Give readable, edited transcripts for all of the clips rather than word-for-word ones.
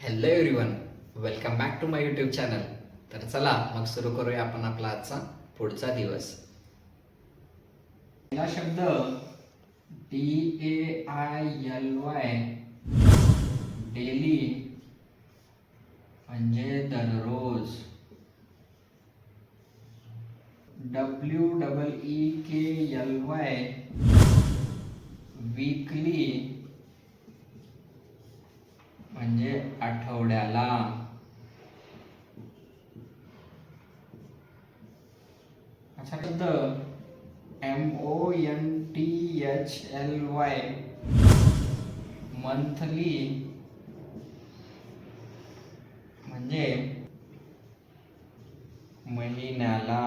Hello everyone, welcome back to my YouTube channel. तर चला मग सुरू करूया आपण आपला आजचा पुढचा दिवस. पहिला शब्द DAILY, डेली म्हणजे दररोज. WEEKLY, वीकली म्हणजे आठवड्याला. असा शब्द MONTHLY, मंथली म्हणजे महिन्याला.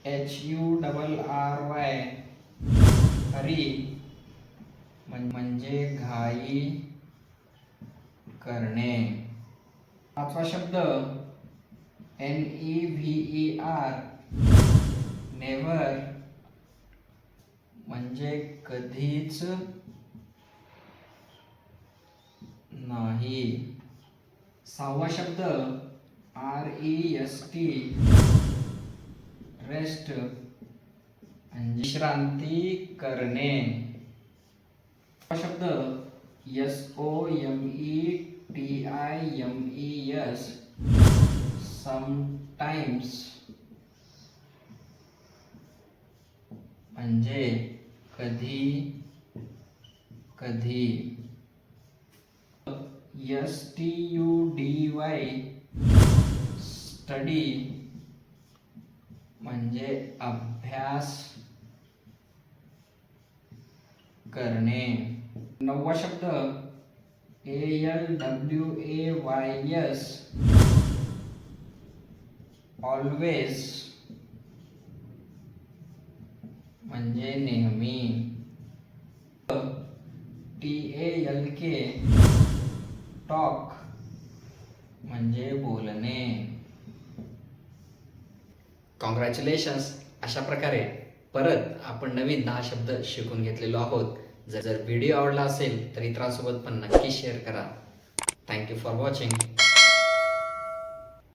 HURRY, हरी म्हणजे घाई करणे. पाचवा शब्द NEVER, नेव्हर म्हणजे कधीच नाही. सहावा शब्द REST, रेस्ट म्हणजे विश्रांती करणे. शब्द SOMETIMES, समटाइम्स म्हणजे कधी कधी. STUDY, स्टडी म्हणजे अभ्यास करणे. नववा शब्द ALWAYS, ऑलवेज म्हणजे नेहमी. TALK, टॉक म्हणजे बोलणे. कॉंग्रॅच्युलेशन्स. अशा प्रकारे परत आपण नवीन 10 शब्द शिकून घेतलेलो आहोत. जर व्हिडिओ आवडला असेल तर इतरांसोबत पण नक्की शेअर करा. Thank you for watching.